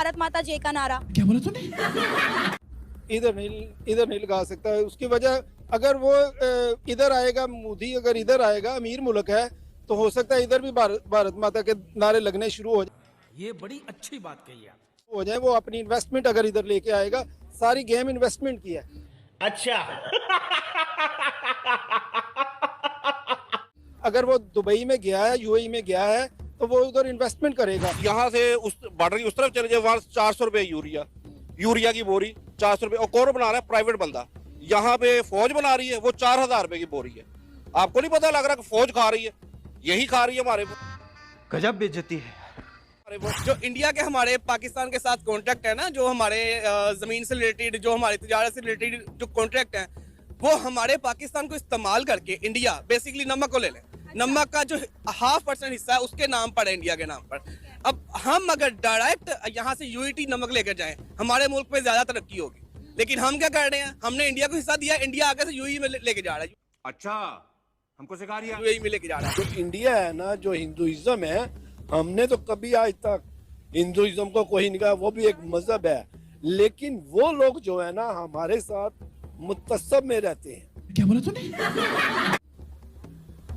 भारत माता जय का नारा? क्या बोला तूने? इधर नहीं लगा सकता है। उसकी वजह अगर वो इधर आएगा, मोदी अगर इधर आएगा, अमीर मुल्क है, तो हो सकता है इधर भी भारत माता के नारे लगने शुरू हो जाए। ये बड़ी अच्छी बात कही आप। हो जाए वो अपनी इन्वेस्टमेंट अगर इधर लेके आएगा, सारी गेम इन्वेस्टमेंट की है। अच्छा। अगर वो दुबई में गया है, यूएई में गया है, तो वो उधर इन्वेस्टमेंट करेगा। यहाँ से उस बॉर्डर की उस तरफ चले जाए, वहाँ 400 रुपए यूरिया की बोरी 400 रुपए, और कौन बना रहा है? प्राइवेट बंदा। यहाँ पे फौज बना रही है, वो 4000 रुपए की बोरी है। आपको नहीं पता लग रहा कि फौज खा रही है? यही खा रही है हमारे। गजब बेइज्जती है। जो इंडिया के हमारे पाकिस्तान के साथ कॉन्ट्रैक्ट है ना, जो हमारे जमीन से रिलेटेड, जो हमारी तिजारत से रिलेटेड जो कॉन्ट्रैक्ट है, वो हमारे पाकिस्तान को इस्तेमाल करके इंडिया बेसिकली नमक को ले लें। नमक का जो 0.5% हिस्सा है उसके नाम पर है, इंडिया के नाम पर। अब हम अगर डायरेक्ट यहाँ से यूईटी नमक लेकर जाएं, हमारे मुल्क में ज्यादा तरक्की होगी। लेकिन हम क्या कर रहे हैं? हमने इंडिया को हिस्सा दिया, इंडिया आगे से यूएई में लेके जा रहा है। अच्छा, हमको सिखा रही है। यूएई में लेके जा रहा है। जो इंडिया है ना, जो हिंदुइज्म है, हमने तो कभी आज तक हिंदुइज्म को कोई नहीं कहा, वो भी एक मजहब है। लेकिन वो लोग जो है ना हमारे साथ मुतस्सब में रहते हैं। क्या बोला तूने?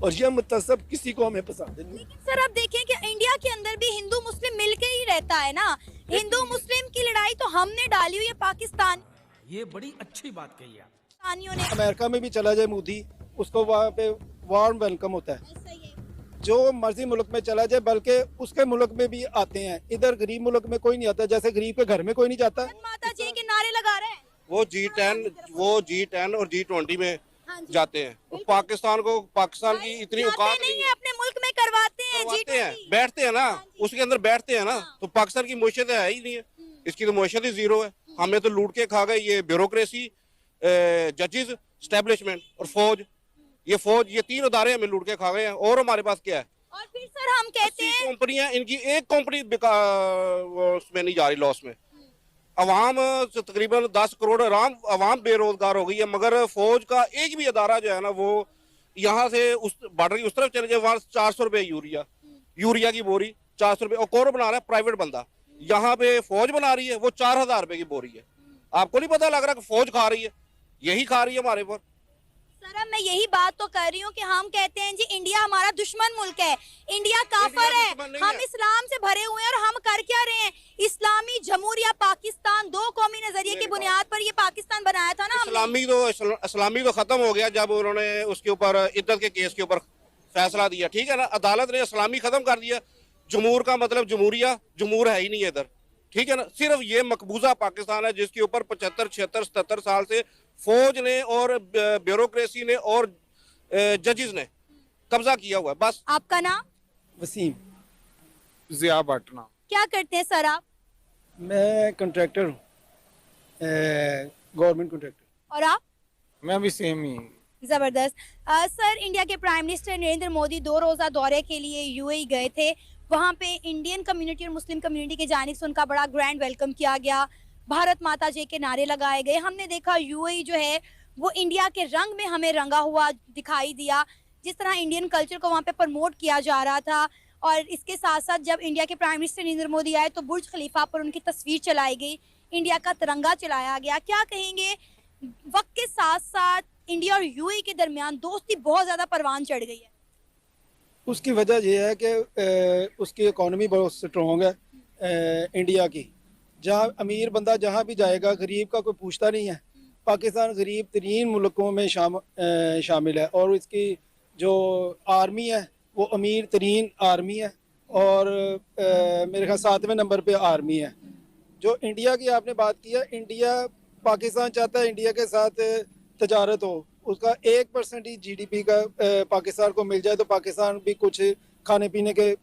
और ये मुतस्सब किसी को हमें पसंद नहीं। लेकिन सर आप देखें कि इंडिया के अंदर भी हिंदू मुस्लिम मिलके ही रहता है ना। हिंदू मुस्लिम की लड़ाई तो हमने डाली हुई है, पाकिस्तान ये बड़ी अच्छी बात कही आप। पाकिस्तानियों ने। अमेरिका में भी चला जाए मोदी, उसको वहाँ पे वार्म वेलकम होता है। ऐसा ही है। जो मर्जी मुल्क में चला जाए, बल्कि उसके मुल्क में भी आते हैं। इधर गरीब मुल्क में कोई नहीं आता, जैसे गरीब के घर में कोई नहीं जाता। भारत माता जय के नारे लगा रहे हैं। वो G10 और G20 में हाँ जी। जाते हैं। तो पाकिस्तान की इतनी जाते औकात नहीं है, अपने मुल्क में करवाते हैं। करवाते हैं, G20 बैठते हैं ना, उसके अंदर बैठते हैं ना। तो पाकिस्तान की मैशत है ही नहीं है, इसकी तो मैशत ही जीरो है। हमें तो लूट के खा गए ये ब्यूरोक्रेसी, जजेस, स्टैब्लिशमेंट और फौज। ये 3 अदारे हमें लूट के खा गए हैं। और हमारे पास क्या है? और फिर सर हम कहते हैं कंपनियां, इनकी एक कंपनी उसमें नहीं जा रही लॉस में। अवाम तकरीबन 10 करोड़ अवाम बेरोजगार हो गई है, मगर फौज का एक भी अदारा जो है ना, वो यहाँ से उस बॉर्डर की उस तरफ चले जाए, वहाँ 400 रुपए यूरिया की बोरी 400 रुपए, और कौन बना रहा है? प्राइवेट बंदा। यहाँ पे फौज बना रही है, वो 4000 रुपए की बोरी है। आपको नहीं पता लग रहा कि फौज खा रही है? यही खा रही है हमारे पर। सर अब मैं यही बात तो कर रही हूँ कि हम कहते हैं जी इंडिया हमारा दुश्मन मुल्क है, इंडिया काफर है, हम इस्लाम से भरे हुए हैं। और हम कर क्या रहे हैं? इस्लामी जमहूरिया पाकिस्तान, 2 कौमी नजरिए की बुनियाद पर ये पाकिस्तान बनाया था ना हमने। इस्लामी तो खत्म हो गया जब उन्होंने उसके ऊपर इद्दत के केस के ऊपर फैसला दिया, ठीक है ना। अदालत ने इस्लामी खत्म कर दिया। जमहूर का मतलब जमहूरिया, जमहूर है ही नहीं है इधर, ठीक है ना। सिर्फ ये मकबूजा पाकिस्तान है जिसके ऊपर 75, 76, 77 साल से फौज ने और ब्यूरोक्रेसी ने और जजेस ने कब्जा किया हुआ है। बस। आपका नाम? वसीम। जिया भट्ट नाम। क्या करते हैं सर आप? मैं कॉन्ट्रैक्टर हूँ, गवर्नमेंट कॉन्ट्रैक्टर। और आप? मैं भी सेम ही। जबरदस्त। सर इंडिया के प्राइम मिनिस्टर नरेंद्र मोदी 2 रोजा दौरे के लिए यूएई गए थे। वहाँ पे इंडियन कम्युनिटी और मुस्लिम कम्युनिटी की जानिब से उनका बड़ा ग्रैंड वेलकम किया गया, भारत माता जय के नारे लगाए गए। हमने देखा यूएई जो है वो इंडिया के रंग में हमें रंगा हुआ दिखाई दिया, जिस तरह इंडियन कल्चर को वहाँ पे प्रमोट किया जा रहा था। और इसके साथ साथ जब इंडिया के प्राइम मिनिस्टर नरेंद्र मोदी आए तो बुर्ज खलीफा पर उनकी तस्वीर चलाई गई, इंडिया का तिरंगा चलाया गया। क्या कहेंगे, वक्त के साथ साथ इंडिया और यूएई के दरमियान दोस्ती बहुत ज़्यादा परवान चढ़ गई है? उसकी वजह यह है कि उसकी इकॉनमी बहुत स्ट्रॉन्ग है इंडिया की। जहाँ अमीर बंदा जहाँ भी जाएगा, गरीब का कोई पूछता नहीं है। पाकिस्तान गरीब तरीन मुल्कों में शामिल है, और इसकी जो आर्मी है वो अमीर तरीन आर्मी है, और मेरे ख्याल 7वें नंबर पे आर्मी है। जो इंडिया की आपने बात की है, पाकिस्तान चाहता है इंडिया के साथ तजारत हो, उसका 1% ही GDP का पाकिस्तान को मिल जाए तो पाकिस्तान भी कुछ खाने पीने के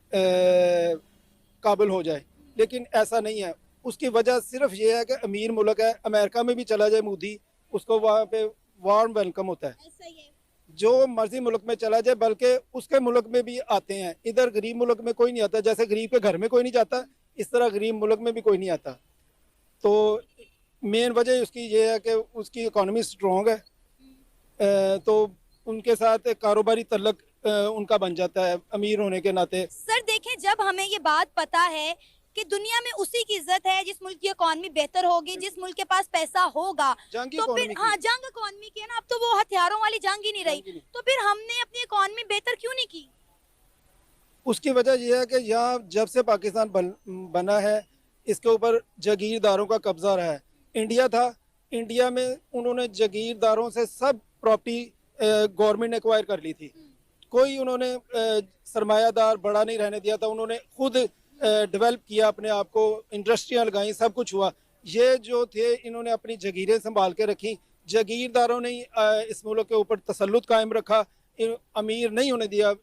काबिल हो जाए। लेकिन ऐसा नहीं है। उसकी वजह सिर्फ ये है कि अमीर मुल्क है। अमेरिका में भी चला जाए मोदी, उसको वहाँ पे वार्म वेलकम होता है। ऐसा ही है। जो मर्जी मुल्क में चला जाए, बल्कि उसके मुल्क में भी आते हैं। इधर गरीब मुल्क में कोई नहीं आता, जैसे गरीब के घर में कोई नहीं जाता, इस तरह गरीब मुल्क में भी कोई नहीं आता। तो मेन वजह उसकी ये है कि उसकी इकॉनमी स्ट्रॉन्ग है, तो उनके साथ कारोबारी तल्लक उनका बन जाता है अमीर होने के नाते। सर देखें, जब हमें ये बात पता है कि दुनिया में उसी की इज्जत है जिस मुल्क की इकोनॉमी बेहतर होगी, जिस मुल्क के पास पैसा होगा। जंग की तो फिर economy की। हाँ, जंग इकोनॉमी की है ना, अब तो वो हथियारों वाली जंग ही नहीं जंग ही रही, नहीं। तो फिर हमने अपनी इकोनॉमी बेहतर क्यों नहीं की? उसकी वजह यह है कि यहाँ जब से पाकिस्तान बना है, इसके ऊपर जागीरदारों का कब्जा रहा है। इंडिया था, इंडिया में उन्होंने जागीरदारों से सब प्रॉपर्टी गवर्नमेंट ने एक्वायर कर ली थी। कोई उन्होंने सरमायादार बड़ा नहीं रहने दिया था, उन्होंने खुद डेवलप किया अपने आप को, इंडस्ट्रियाँ लगाई, सब कुछ हुआ। ये जो थे इन्होंने अपनी जगीरें संभाल के रखी, जागीरदारों ने इस मुल्क के ऊपर तसल्लुत कायम रखा, अमीर नहीं होने दिया,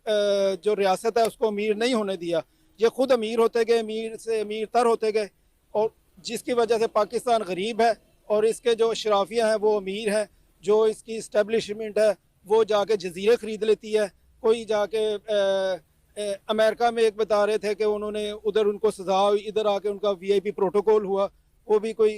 जो रियासत है उसको अमीर नहीं होने दिया। ये खुद अमीर होते गए, अमीर से अमीर तर होते गए, और जिसकी वजह से पाकिस्तान गरीब है और इसके जो शराफियाँ हैं वो अमीर हैं। जो इसकी इस्टेब्लिशमेंट है वो जाके जजीरे ख़रीद लेती है। कोई जाके अमेरिका में एक बता रहे थे कि उन्होंने उधर उनको सजा हुई, इधर आके उनका VIP प्रोटोकॉल हुआ, वो भी कोई